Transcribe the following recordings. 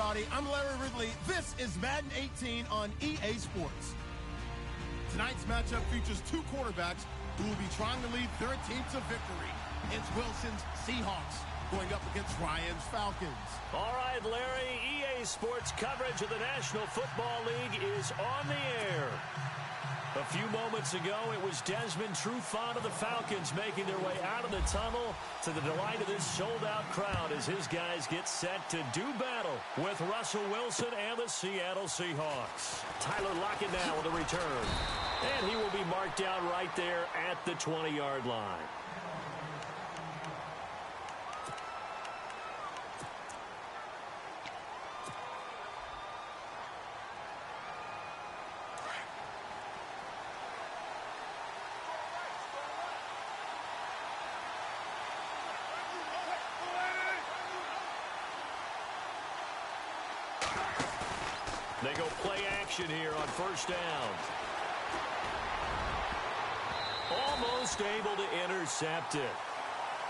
everybody. I'm Larry Ridley. This is Madden 18 on EA Sports. Tonight's matchup features two quarterbacks who will be trying to lead their team to victory. It's Wilson's Seahawks going up against Ryan's Falcons. All right, Larry, EA Sports coverage of the National Football League is on the air. A few moments ago, it was Desmond Trufant of the Falcons making their way out of the tunnel to the delight of this sold-out crowd as his guys get set to do battle with Russell Wilson and the Seattle Seahawks. Tyler Lockett now with a return. And he will be marked down right there at the 20-yard line. They go play action here on first down. Almost able to intercept it.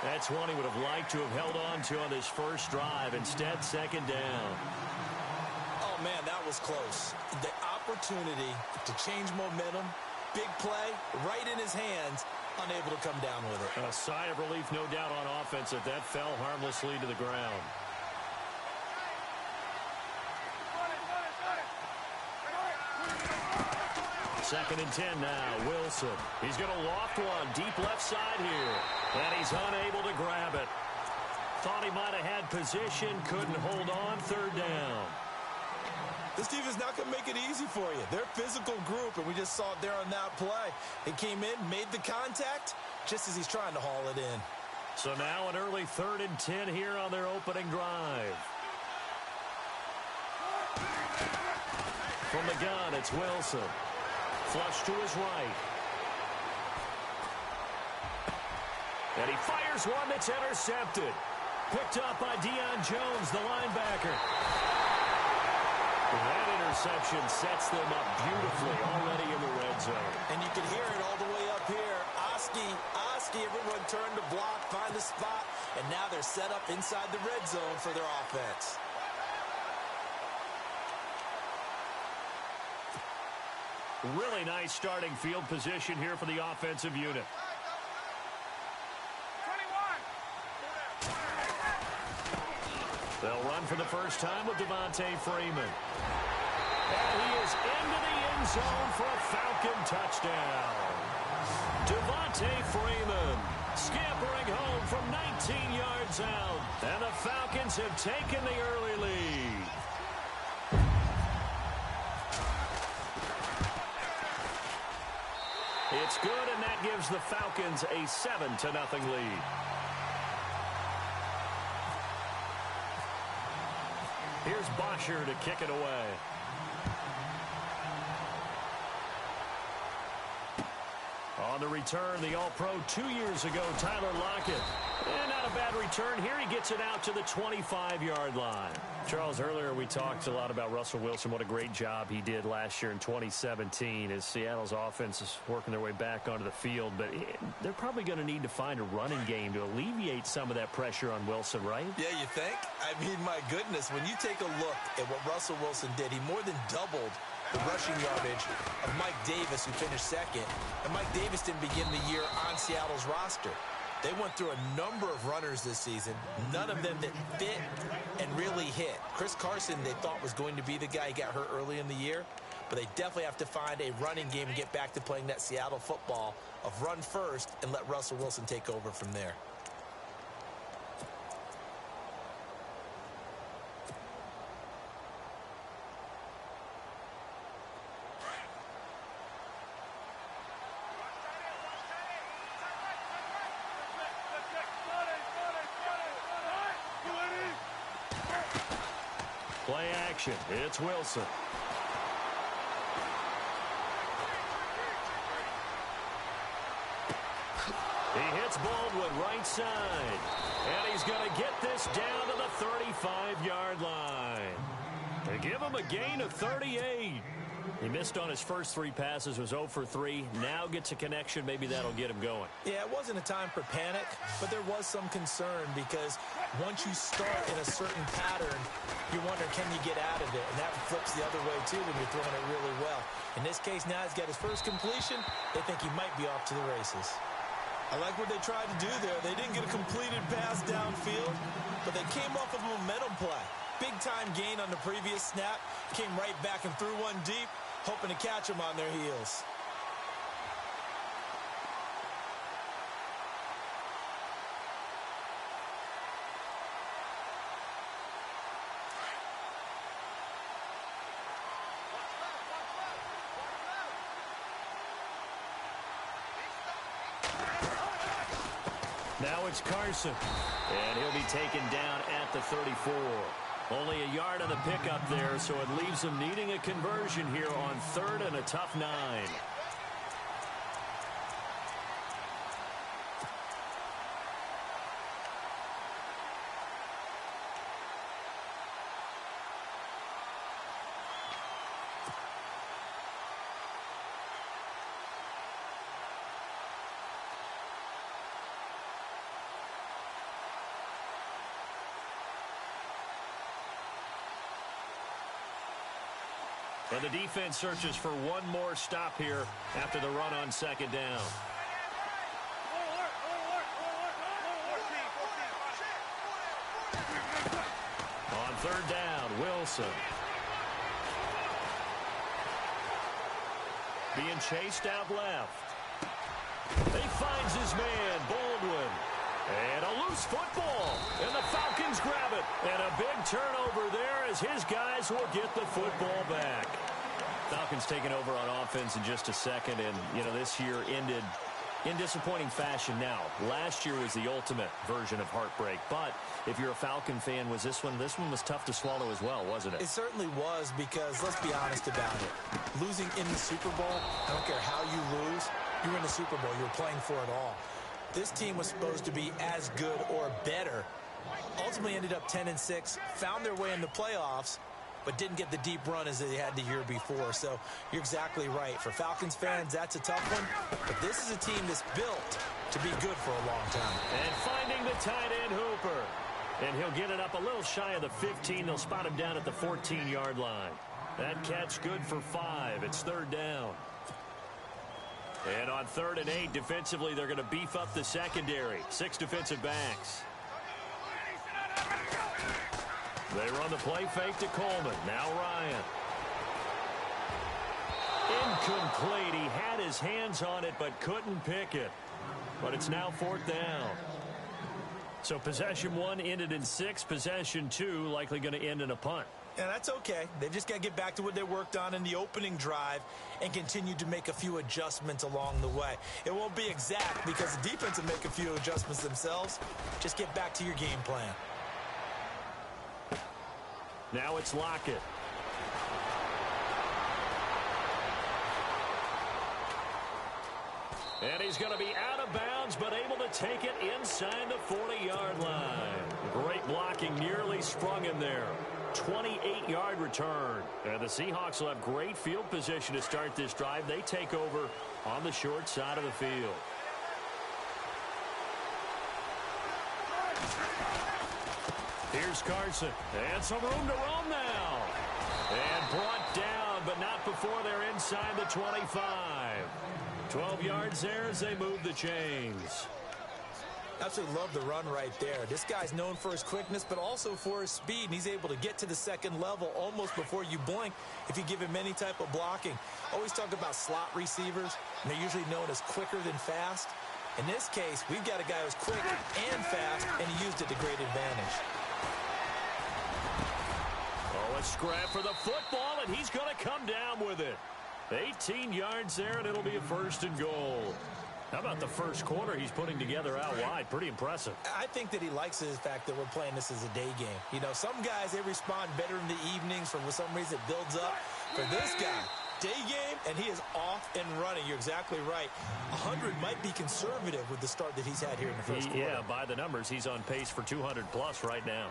That's one he would have liked to have held on to on this first drive. Instead, second down. Oh, man, that was close. The opportunity to change momentum, big play, right in his hands, unable to come down with it. A sigh of relief, no doubt, on offense if that fell harmlessly to the ground. Second and 10 now, Wilson. He's going to loft one deep left side here. And he's unable to grab it. Thought he might have had position, couldn't hold on, third down. This defense is not going to make it easy for you. They're a physical group, and we just saw it there on that play. He came in, made the contact, just as he's trying to haul it in. So now an early third and 10 here on their opening drive. From the gun, it's Wilson. Flush to his right. And he fires one that's intercepted. Picked up by Deion Jones, the linebacker. That interception sets them up beautifully already in the red zone. And you can hear it all the way up here. Oski, everyone turned to block, find the spot, and now they're set up inside the red zone for their offense. Really nice starting field position here for the offensive unit. 21. They'll run for the first time with Devontae Freeman. And he is into the end zone for a Falcon touchdown. Devontae Freeman scampering home from 19 yards out. And the Falcons have taken the early lead. It's good, and that gives the Falcons a 7-0 lead. Here's Bosher to kick it away. On the return, the All-Pro 2 years ago, Tyler Lockett. And not a bad return. Here he gets it out to the 25-yard line. Charles, earlier we talked a lot about Russell Wilson, what a great job he did last year in 2017 as Seattle's offense is working their way back onto the field. But they're probably going to need to find a running game to alleviate some of that pressure on Wilson, right? Yeah, you think? I mean, my goodness, when you take a look at what Russell Wilson did, he more than doubled the rushing yardage of Mike Davis, who finished second. And Mike Davis didn't begin the year on Seattle's roster. They went through a number of runners this season, none of them that fit and really hit. Chris Carson, they thought was going to be the guy. He got hurt early in the year, but they definitely have to find a running game and get back to playing that Seattle football of run first and let Russell Wilson take over from there. Play action. It's Wilson. He hits Baldwin right side. And he's going to get this down to the 35-yard line. They give him a gain of 38. He missed on his first 3 passes, was 0 for 3. Now gets a connection. Maybe that'll get him going. Yeah, it wasn't a time for panic, but there was some concern because once you start in a certain pattern, you're wondering, can you get out of it? And that flips the other way, too, when you're throwing it really well. In this case, now he's got his first completion. They think he might be off to the races. I like what they tried to do there. They didn't get a completed pass downfield, but they came off of a momentum play. Big-time gain on the previous snap. Came right back and threw one deep, hoping to catch them on their heels. Now it's Carson, and he'll be taken down at the 34. Only a yard on the pickup there, so it leaves him needing a conversion here on 3rd and a tough 9. And the defense searches for one more stop here after the run on 2nd down. On 3rd down, Wilson. Being chased out left. He finds his man, Baldwin. And a loose football. And the Falcons grab it. And a big turnover there as his guys will get the football back. Falcons taking over on offense in just a second. And, you know, this year ended in disappointing fashion now. Last year was the ultimate version of heartbreak. But if you're a Falcon fan, was this one was tough to swallow as well, wasn't it? It certainly was because, let's be honest about it. Losing in the Super Bowl, I don't care how you lose, you're in the Super Bowl. You're playing for it all. This team was supposed to be as good or better. Ultimately ended up 10-6, found their way in the playoffs, but didn't get the deep run as they had the year before. So you're exactly right. For Falcons fans, that's a tough one. But this is a team that's built to be good for a long time. And finding the tight end, Hooper. And he'll get it up a little shy of the 15. They'll spot him down at the 14-yard line. That catch good for 5. It's 3rd down. And on 3rd and 8, defensively, they're going to beef up the secondary. 6 defensive backs. They run the play fake to Coleman. Now Ryan. Incomplete. He had his hands on it but couldn't pick it. But it's now 4th down. So possession 1 ended in 6. Possession 2 likely going to end in a punt. Yeah, that's okay. They've just got to get back to what they worked on in the opening drive and continue to make a few adjustments along the way. It won't be exact because the defense will make a few adjustments themselves. Just get back to your game plan. Now it's Lockett. And he's going to be out of bounds, but able to take it inside the 40-yard line. Great blocking, nearly sprung him there. 28-yard return. And the Seahawks will have great field position to start this drive. They take over on the short side of the field. Here's Carson. And some room to roam now. And brought down, but not before they're inside the 25. 12 yards there as they move the chains. Absolutely love the run right there. This guy's known for his quickness, but also for his speed. And he's able to get to the second level almost before you blink if you give him any type of blocking. Always talk about slot receivers, and they're usually known as quicker than fast. In this case, we've got a guy who's quick and fast, and he used it to great advantage. Oh, a scrap for the football, and he's going to come down with it. 18 yards there, and it'll be a 1st and goal. How about the first quarter he's putting together out wide? Pretty impressive. I think that he likes the fact that we're playing this as a day game. You know, some guys, they respond better in the evenings. For some reason, it builds up. For this guy, day game, and he is off and running. You're exactly right. 100 might be conservative with the start that he's had here in the first quarter. Yeah, by the numbers, he's on pace for 200-plus right now.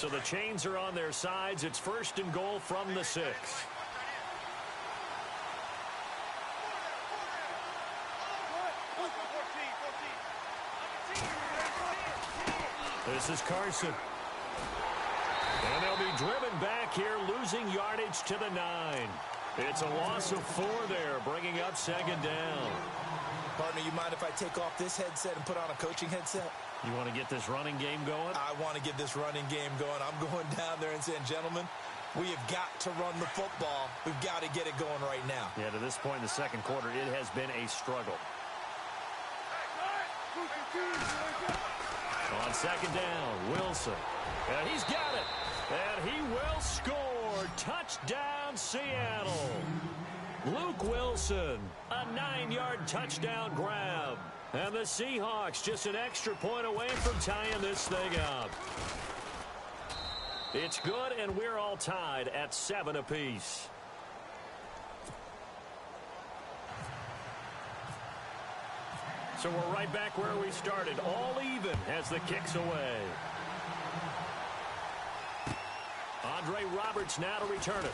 So the chains are on their sides. It's 1st and goal from the 6. This is Carson. And they'll be driven back here, losing yardage to the 9. It's a loss of 4 there, bringing up 2nd down. Partner, you mind if I take off this headset and put on a coaching headset? You want to get this running game going? I want to get this running game going. I'm going down there and saying, gentlemen, we have got to run the football. We've got to get it going right now. Yeah, to this point in the 2nd quarter, it has been a struggle. On 2nd down, Wilson. And he's got it. And he will score. Touchdown, Seattle. Luke Wilson, a 9-yard touchdown grab. And the Seahawks just an extra point away from tying this thing up. It's good, and we're all tied at 7 apiece. So we're right back where we started, all even as the kick's away. Andre Roberts now to return it.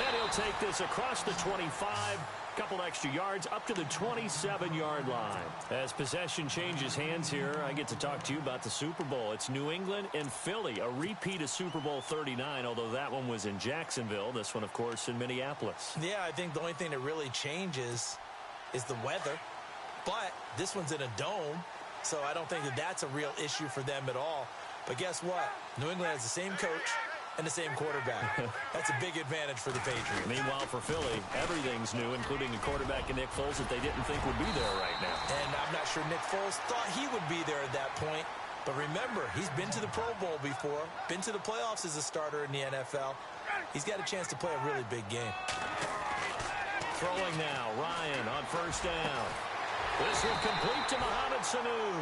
And he'll take this across the 25, couple extra yards up to the 27-yard line. As possession changes hands here, I get to talk to you about the Super Bowl. It's New England and Philly, a repeat of Super Bowl 39, although that one was in Jacksonville. This one, of course, in Minneapolis. Yeah, I think the only thing that really changes is the weather. But this one's in a dome, so I don't think that that's a real issue for them at all. But guess what? New England has the same coach and the same quarterback. That's a big advantage for the Patriots. Meanwhile, for Philly, everything's new, including a quarterback in Nick Foles that they didn't think would be there right now. And I'm not sure Nick Foles thought he would be there at that point. But remember, he's been to the Pro Bowl before, been to the playoffs as a starter in the NFL. He's got a chance to play a really big game. Throwing now, Ryan on 1st down. This will complete to Mohamed Sanu.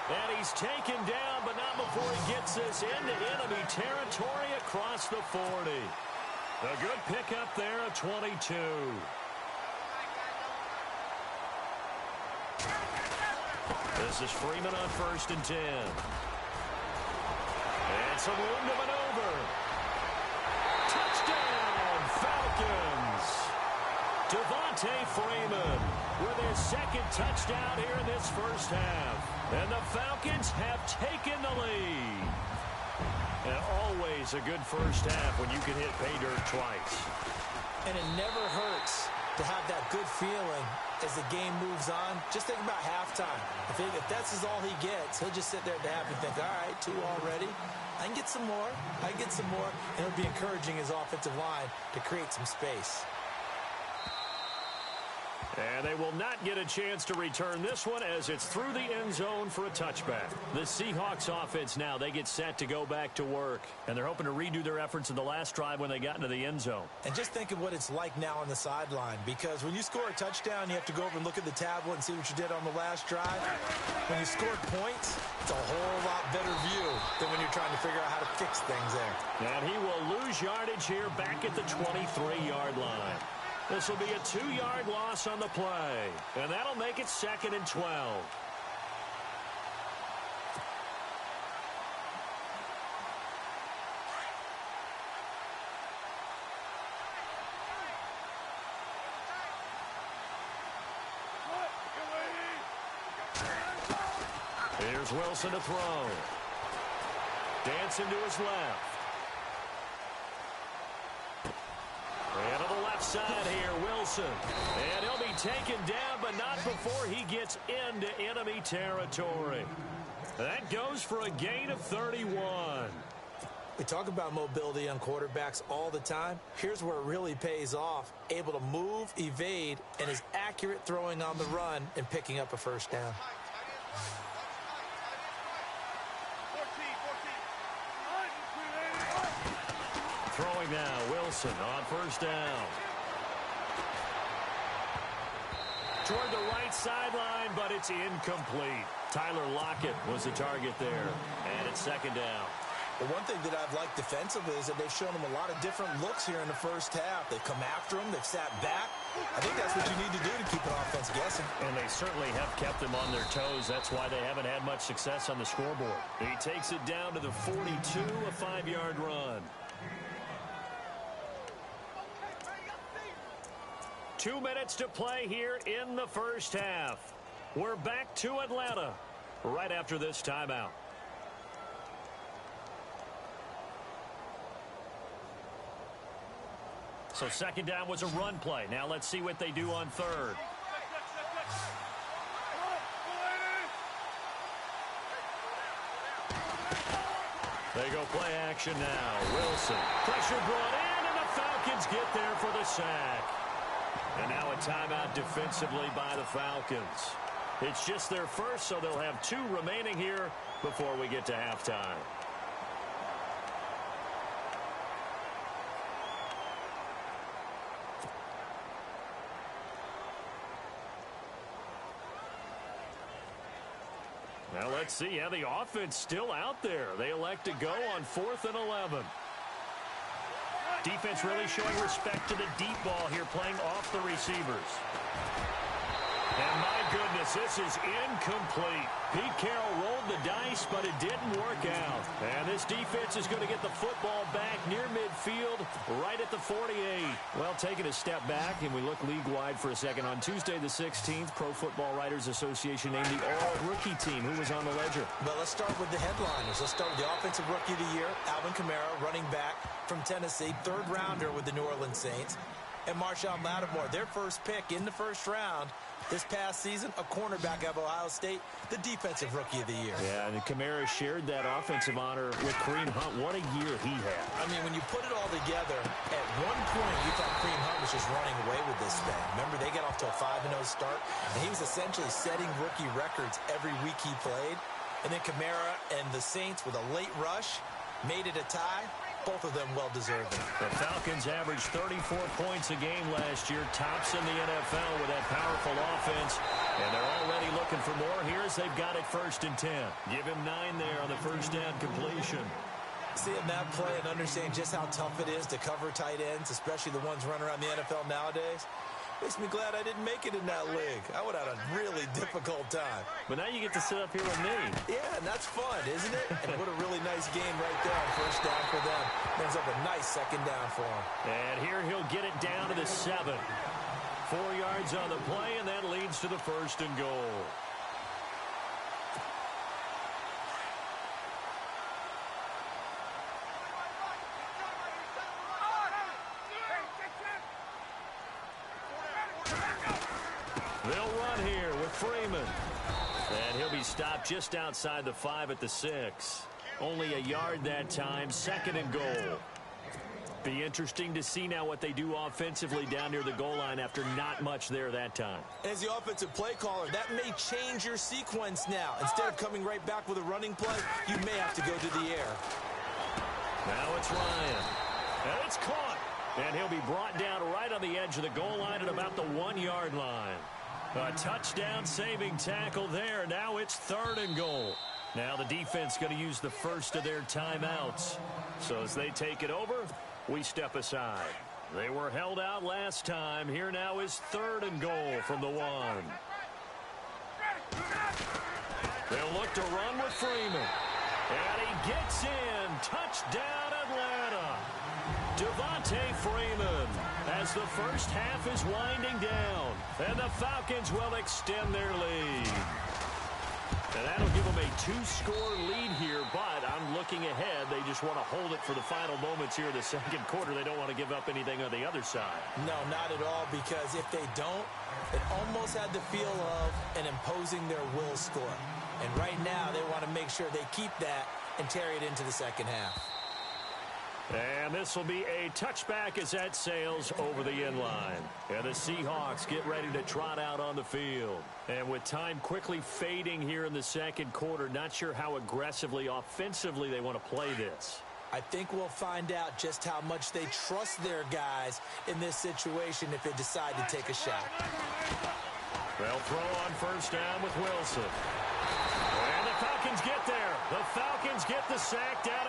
And he's taken down, but not before he gets this into enemy territory across the 40. A good pickup there at 22. This is Freeman on 1st and 10. And some room to maneuver. Touchdown, Falcons. Devontae Freeman with his 2nd touchdown here in this 1st half. And the Falcons have taken the lead. And always a good 1st half when you can hit pay dirt twice. And it never hurts to have that good feeling as the game moves on. Just think about halftime. If that's all he gets, he'll just sit there at the half and think, all right, 2 already. I can get some more. I can get some more. And it'll be encouraging his offensive line to create some space. And they will not get a chance to return this one as it's through the end zone for a touchback. The Seahawks offense now, they get set to go back to work. And they're hoping to redo their efforts in the last drive when they got into the end zone. And just think of what it's like now on the sideline, because when you score a touchdown, you have to go over and look at the tablet and see what you did on the last drive. When you scored points, it's a whole lot better view than when you're trying to figure out how to fix things there. And he will lose yardage here back at the 23-yard line. This will be a 2-yard loss on the play. And that'll make it 2nd and 12. Here's Wilson to throw. Dancing to his left. And to the left side here, Wilson. And he'll be taken down, but not before he gets into enemy territory. That goes for a gain of 31. We talk about mobility on quarterbacks all the time. Here's where it really pays off. Able to move, evade, and is accurate throwing on the run and picking up a 1st down. Throwing now, Wilson on 1st down. Toward the right sideline, but it's incomplete. Tyler Lockett was the target there, and it's 2nd down. The one thing that I've liked defensively is that they've shown them a lot of different looks here in the first half. They've come after them. They've sat back. I think that's what you need to do to keep an offense guessing. And they certainly have kept them on their toes. That's why they haven't had much success on the scoreboard. He takes it down to the 42, a 5-yard run. 2 minutes to play here in the first half. We're back to Atlanta right after this timeout. So second down was a run play. Now let's see what they do on third. They go play action now. Wilson. Pressure brought in, and the Falcons get there for the sack. And now a timeout defensively by the Falcons. It's just their first, so they'll have 2 remaining here before we get to halftime. Now let's see how the offense still out there. They elect to go on 4th and 11. Defense really showing respect to the deep ball here, playing off the receivers. And my goodness, this is incomplete. Pete Carroll rolled the dice, but it didn't work out. And this defense is going to get the football back near midfield, right at the 48. Well, taking a step back, and we look league-wide for a second. On Tuesday the 16th, Pro Football Writers Association named the All-Rookie team. Who was on the ledger? Well, let's start with the headliners. Let's start with the Offensive Rookie of the Year, Alvin Kamara, running back from Tennessee, 3rd rounder with the New Orleans Saints. And Marshawn Lattimore, their first pick in the first round this past season, a cornerback of Ohio State, the Defensive Rookie of the Year. Yeah, and Kamara shared that offensive honor with Kareem Hunt. What a year he had. I mean, when you put it all together, at one point you thought Kareem Hunt was just running away with this thing. Remember, they got off to a 5-0 start, and he was essentially setting rookie records every week he played. And then Kamara and the Saints with a late rush made it a tie. Both of them well-deserved. The Falcons averaged 34 points a game last year, tops in the NFL with that powerful offense. And they're already looking for more here as they've got it 1st and 10. Give him 9 there on the first down completion. Seeing that play and understanding just how tough it is to cover tight ends, especially the ones running around the NFL nowadays, makes me glad I didn't make it in that league. I would have had a really difficult time. But now you get to sit up here with me. Yeah, and that's fun, isn't it? And what a really nice game right there on first down for them. Ends up a nice second down for him. And here he'll get it down to the 7. 4 yards on the play, and that leads to the 1st and goal. They'll run here with Freeman. And he'll be stopped just outside the 5 at the 6. Only a yard that time, 2nd and goal. Be interesting to see now what they do offensively down near the goal line after not much there that time. As the offensive play caller, that may change your sequence now. Instead of coming right back with a running play, you may have to go to the air. Now it's Ryan. And it's caught. And he'll be brought down right on the edge of the goal line at about the 1-yard line. A touchdown saving tackle there. Now it's 3rd and goal. Now the defense going to use the first of their timeouts. So as they take it over, we step aside. They were held out last time. Here now is 3rd and goal from the 1. They'll look to run with Freeman. And he gets in. Touchdown, Atlanta. Devontae Freeman as the first half is winding down. And the Falcons will extend their lead. And that'll give them a 2-score lead here, but I'm looking ahead. They just want to hold it for the final moments here in the second quarter. They don't want to give up anything on the other side. No, not at all, because if they don't, it almost had the feel of an imposing their will score. And right now, they want to make sure they keep that and carry it into the second half. And this will be a touchback as that sails over the end line. And the Seahawks get ready to trot out on the field. And with time quickly fading here in the second quarter, not sure how aggressively, offensively they want to play this. I think we'll find out just how much they trust their guys in this situation if they decide to take a shot. They'll throw on first down with Wilson. And the Falcons get there. The Falcons get the sack down.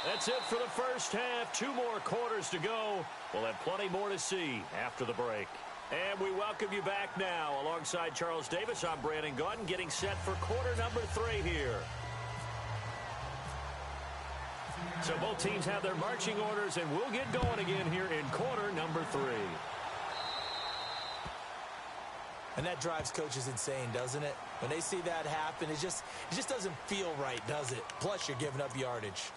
That's it for the first half. 2 more quarters to go. We'll have plenty more to see after the break. And we welcome you back now. Alongside Charles Davis, I'm Brandon Gaudin, getting set for quarter number 3 here. So both teams have their marching orders, and we'll get going again here in quarter number 3. And that drives coaches insane, doesn't it? When they see that happen, it just doesn't feel right, does it? Plus, you're giving up yardage.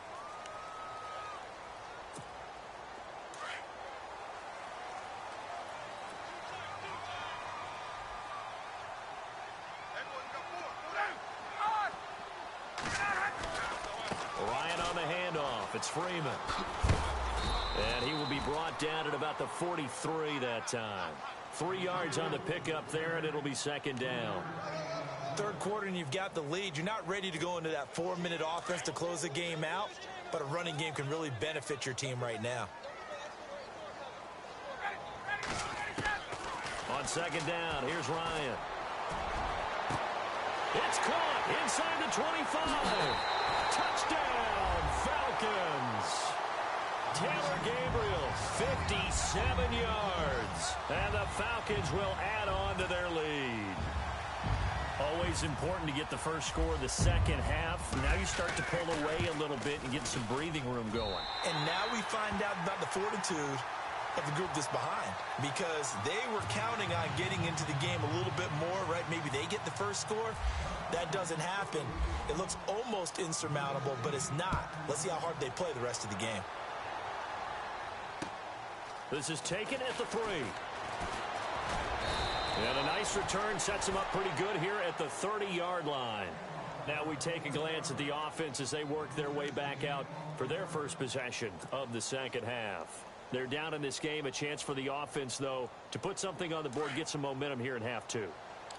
Ryan on the handoff. It's Freeman. And he will be brought down at about the 43 that time. 3 yards on the pickup there, and it'll be second down. Third quarter, and you've got the lead. You're not ready to go into that 4-minute offense to close the game out, but a running game can really benefit your team right now. On second down, here's Ryan. It's caught inside the 25. Touchdown, Falcons. Taylor Gabriel, 57 yards. And the Falcons will add on to their lead. Always important to get the first score of the second half. Now you start to pull away a little bit and get some breathing room going. And now we find out about the fortitude of the group that's behind, because they were counting on getting into the game a little bit more, right? Maybe they get the first score. That doesn't happen. It looks almost insurmountable, but it's not. Let's see how hard they play the rest of the game. This is taken at the 3. And a nice return sets them up pretty good here at the 30-yard line. Now we take a glance at the offense as they work their way back out for their first possession of the second half. They're down in this game. A chance for the offense, though, to put something on the board, get some momentum here in half 2.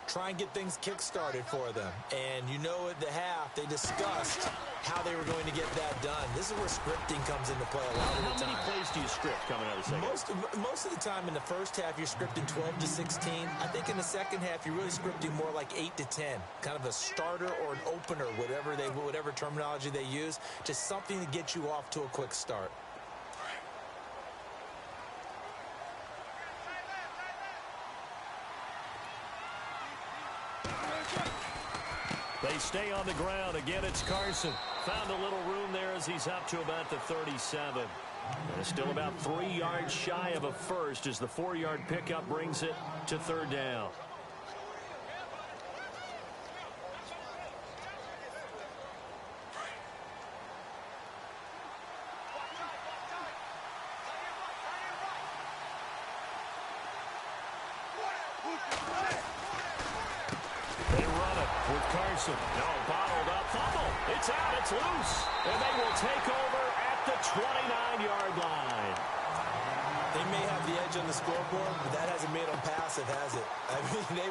Try and get things kick-started for them. And you know at the half, they discussed how they were going to get that done. This is where scripting comes into play a lot of the time. How many plays do you script coming out of the second half? Most of the time in the first half, you're scripting 12 to 16. I think in the second half, you're really scripting more like 8 to 10. Kind of a starter or an opener, whatever terminology they use. Just something to get you off to a quick start. They stay on the ground. Again, it's Carson. Found a little room there as he's up to about the 37. And still about 3 yards shy of a first as the 4-yard pickup brings it to third down. No, bottled up, fumble. It's out, it's loose. And they will take over at the 29-yard line. They may have the edge on the scoreboard, but that hasn't made them passive, has it? I mean,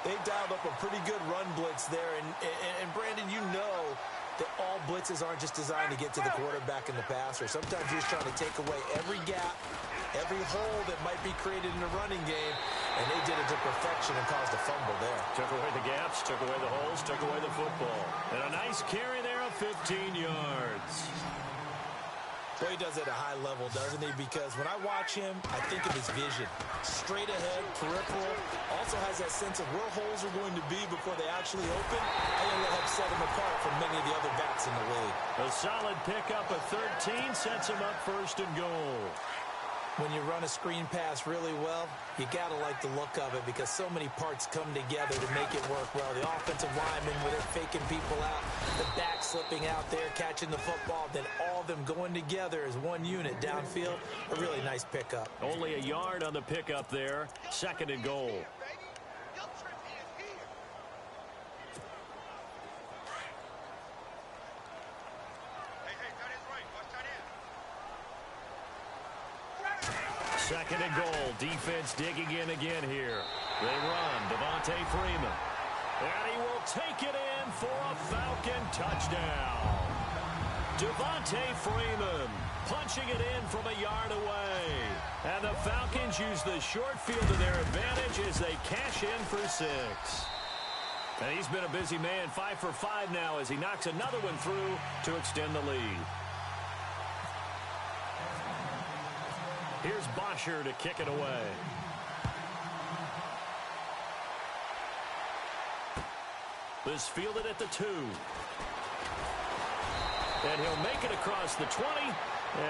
they've dialed up a pretty good run blitz there. And Brandon, you know that all blitzes aren't just designed to get to the quarterback and the passer. Sometimes you're just trying to take away every gap, every hole that might be created in the running game. And they did it to perfection and caused a fumble there. Took away the gaps, took away the holes, took away the football. And a nice carry there of 15 yards. Boy, he does it at a high level, doesn't he? Because when I watch him, I think of his vision. Straight ahead, peripheral. Also has that sense of where holes are going to be before they actually open. I think that helps set him apart from many of the other backs in the league. A solid pickup of 13 sets him up first and goal. When you run a screen pass really well, you got to like the look of it because so many parts come together to make it work well. The offensive linemen, where they're faking people out, the back slipping out there, catching the football, then all of them going together as one unit downfield. A really nice pickup. Only a yard on the pickup there. Second and goal. Second and goal. Defense digging in again here. They run. Devontae Freeman. And he will take it in for a Falcon touchdown. Devontae Freeman punching it in from a yard away. And the Falcons use the short field to their advantage as they cash in for 6. And he's been a busy man, 5 for 5 now as he knocks another one through to extend the lead. Here's Bosher to kick it away. This fielded at the 2. And he'll make it across the 20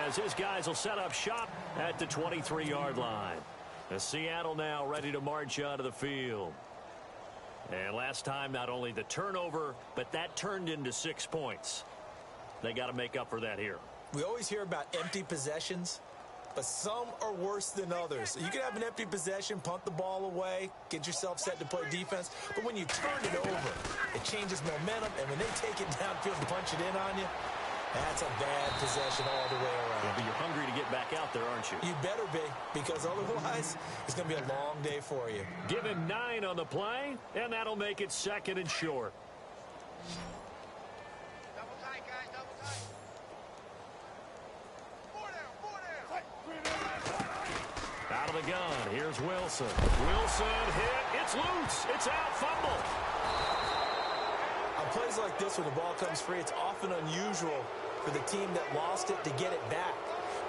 as his guys will set up shop at the 23-yard line. The Seattle now ready to march out of the field. And last time, not only the turnover, but that turned into 6 points. They got to make up for that here. We always hear about empty possessions, but some are worse than others. You can have an empty possession, punt the ball away, get yourself set to play defense, but when you turn it over, it changes momentum, and when they take it downfield and punch it in on you, that's a bad possession all the way around. Yeah, but you're hungry to get back out there, aren't you? You better be, because otherwise, it's going to be a long day for you. Give him 9 on the play, and that'll make it 2nd and short. Double tight, guys, double tight. 4 down. Out of the gun, here's Wilson. Wilson hit, it's loose, it's out, fumble. On plays like this, when the ball comes free, it's often unusual for the team that lost it to get it back.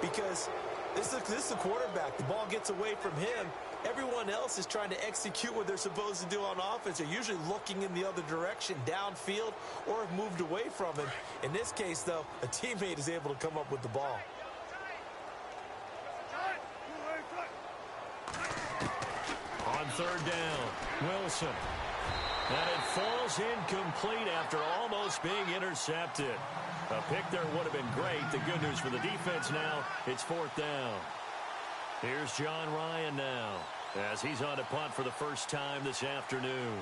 Because this is the quarterback. The ball gets away from him. Everyone else is trying to execute what they're supposed to do on offense. They're usually looking in the other direction, downfield, or have moved away from him. In this case, though, a teammate is able to come up with the ball. On 3rd down, Wilson. And it falls incomplete after almost being intercepted. A pick there would have been great. The good news for the defense now, it's 4th down. Here's John Ryan now as he's on to punt for the first time this afternoon.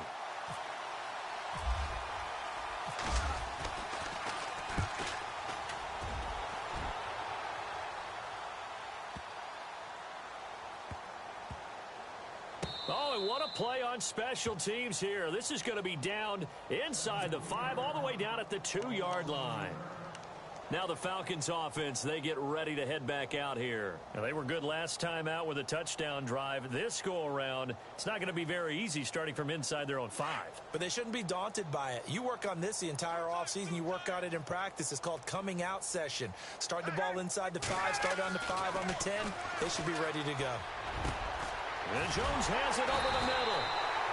Oh, and what a play on special teams here. This is going to be down inside the 5, all the way down at the 2-yard line. Now the Falcons offense, they get ready to head back out here. Now, they were good last time out with a touchdown drive. This go-around, it's not going to be very easy starting from inside their own 5. But they shouldn't be daunted by it. You work on this the entire offseason. You work on it in practice. It's called coming out session. Start the ball inside the 5, start on the 5, on the 10. They should be ready to go. And Jones has it over the middle.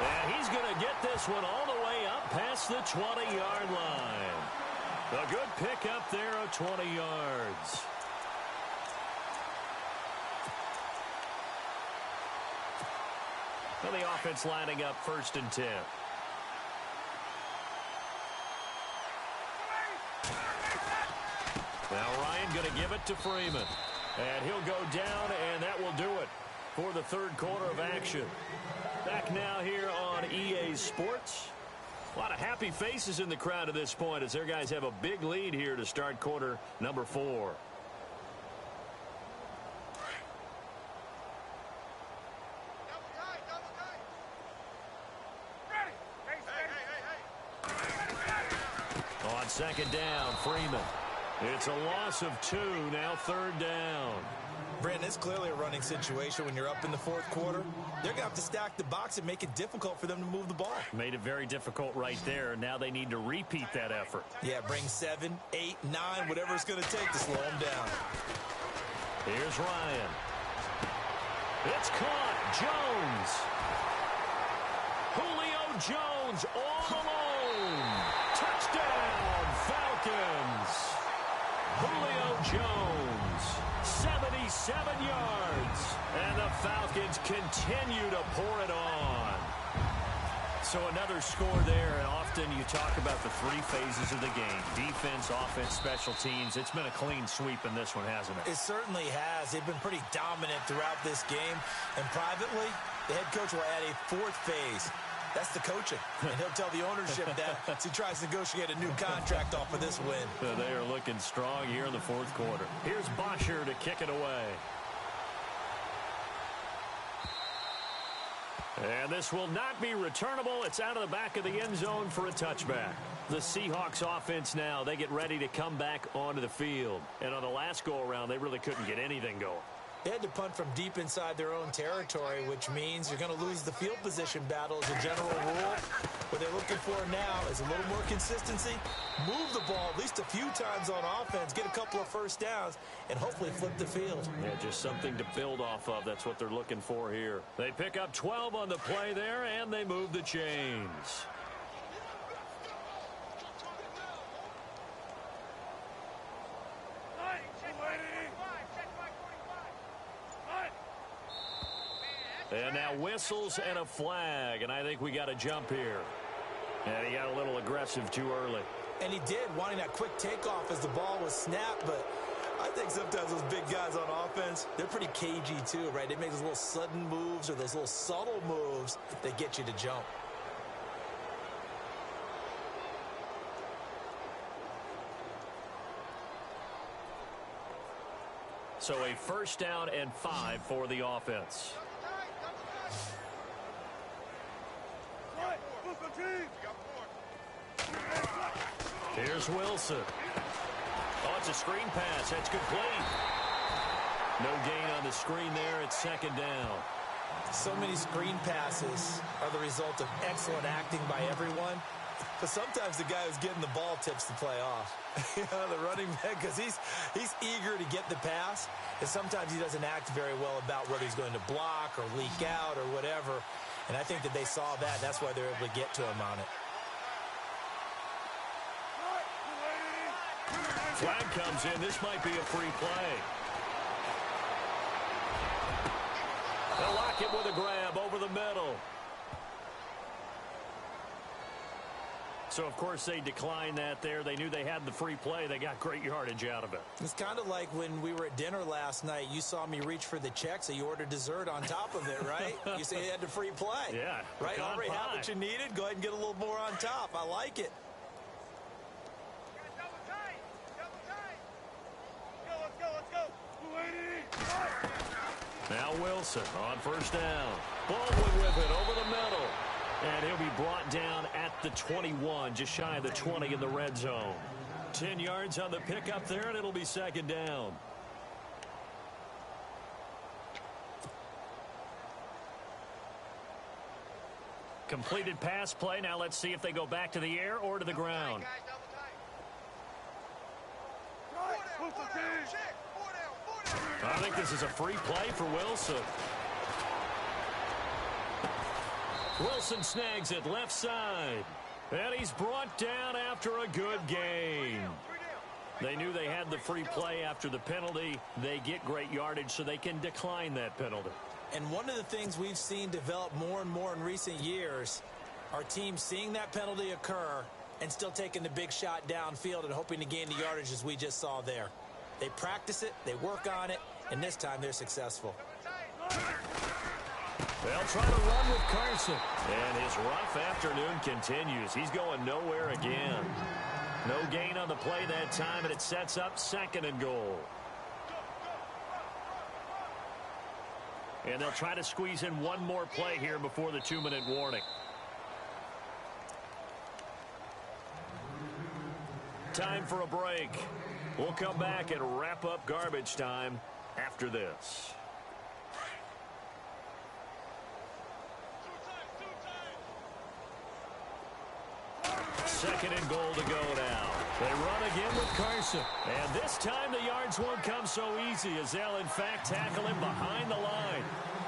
And he's going to get this one all the way up past the 20-yard line. A good pick up there of 20 yards. Well, the offense lining up 1st and 10. Now Ryan going to give it to Freeman. And he'll go down, and that will do it for the 3rd quarter of action. Back now here on EA Sports. A lot of happy faces in the crowd at this point as their guys have a big lead here to start quarter number 4. Double tight, double tight. Ready. Hey. On 2nd down, Freeman. It's a loss of 2, now 3rd down. Brandon, it's clearly a running situation when you're up in the 4th quarter. They're going to have to stack the box and make it difficult for them to move the ball. Made it very difficult right there. Now they need to repeat that effort. Yeah, bring 7, 8, 9, whatever it's going to take to slow them down. Here's Ryan. It's caught. Jones. Julio Jones all alone. Touchdown, Falcons. Julio Jones, 77 yards. And the Falcons continue to pour it on. So another score there, and often you talk about the 3 phases of the game. Defense, offense, special teams. It's been a clean sweep in this one, hasn't it? It certainly has. They've been pretty dominant throughout this game. And privately, the head coach will add a 4th phase. That's the coaching. And he'll tell the ownership that as he tries to negotiate a new contract off of this win. They are looking strong here in the 4th quarter. Here's Bosher to kick it away. And this will not be returnable. It's out of the back of the end zone for a touchback. The Seahawks offense now, they get ready to come back onto the field. And on the last go-around, they really couldn't get anything going. They had to punt from deep inside their own territory, which means you're going to lose the field position battle as a general rule. What they're looking for now is a little more consistency, move the ball at least a few times on offense, get a couple of first downs, and hopefully flip the field. Yeah, just something to build off of. That's what they're looking for here. They pick up 12 on the play there, and they move the chains. And now whistles and a flag, and I think we got a jump here. And he got a little aggressive too early. And he did, wanting that quick takeoff as the ball was snapped, but I think sometimes those big guys on offense, they're pretty cagey too, right? They make those little sudden moves or those little subtle moves that get you to jump. So a first down and 5 for the offense. Here's Wilson. Oh, it's a screen pass. That's complete. No gain on the screen there. It's second down. So many screen passes are the result of excellent acting by everyone. But sometimes the guy who's getting the ball tips the play off. The running back, because he's eager to get the pass. And sometimes he doesn't act very well about whether he's going to block or leak out or whatever. And I think that they saw that. That's why they're able to get to him on it. Flag comes in. This might be a free play. They'll lock it with a grab over the middle. So, of course, they declined that there. They knew they had the free play. They got great yardage out of it. It's kind of like when we were at dinner last night. You saw me reach for the check, so you ordered dessert on top of it, right? You say you had the free play. Yeah. Right? Already had what you needed. Go ahead and get a little more on top. I like it. Now Wilson on first down. Baldwin with it over the middle. And he'll be brought down at the 21, just shy of the 20 in the red zone. 10 yards on the pickup there, and it'll be second down. Completed pass play. Now let's see if they go back to the air or to the ground. I think this is a free play for Wilson. Wilson snags it left side. And he's brought down after a good gain. They knew they had the free play after the penalty. They get great yardage, so they can decline that penalty. And one of the things we've seen develop more and more in recent years, our team seeing that penalty occur and still taking the big shot downfield and hoping to gain the yardage as we just saw there. They practice it, they work on it, and this time they're successful. They'll try to run with Carson. And his rough afternoon continues. He's going nowhere again. No gain on the play that time, and it sets up second and goal. And they'll try to squeeze in one more play here before the 2-minute warning. Time for a break. We'll come back and wrap up garbage time after this. Second and goal to go now. They run again with Carson. And this time the yards won't come so easy as they'll, in fact, tackle him behind the line.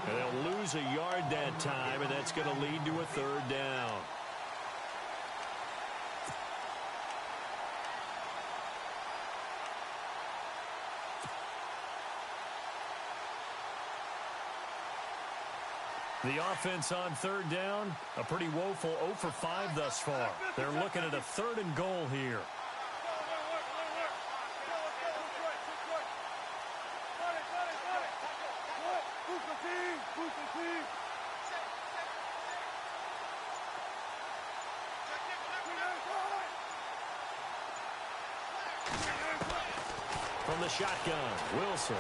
And they'll lose a yard that time, and that's going to lead to a third down. The offense on third down, a pretty woeful 0 for 5 thus far. They're looking at a third and goal here. From the shotgun, Wilson.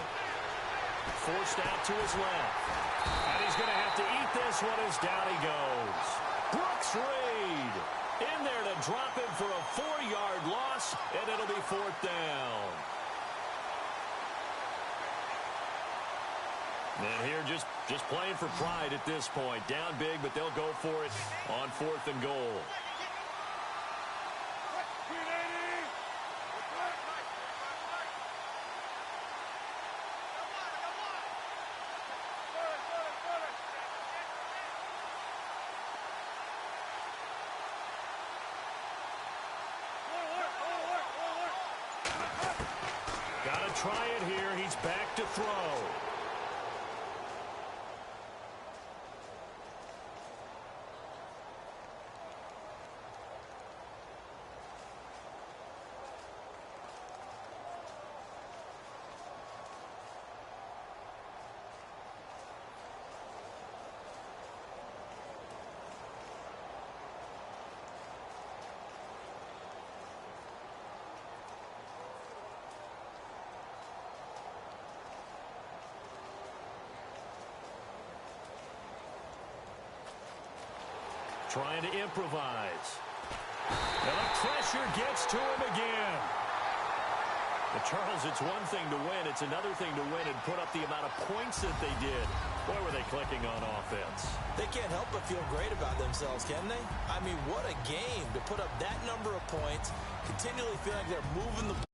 Forced out to his left. And he's going to have to eat this one as down he goes. Brooks Reed in there to drop him for a 4-yard loss, and it'll be fourth down. And here just playing for pride at this point. Down big, but they'll go for it on 4th and goal. Got to try it here. He's back to throw. Trying to improvise. And the pressure gets to him again. But Charles, it's one thing to win. It's another thing to win and put up the amount of points that they did. Boy, were they clicking on offense. They can't help but feel great about themselves, can they? I mean, what a game to put up that number of points, continually feel like they're moving the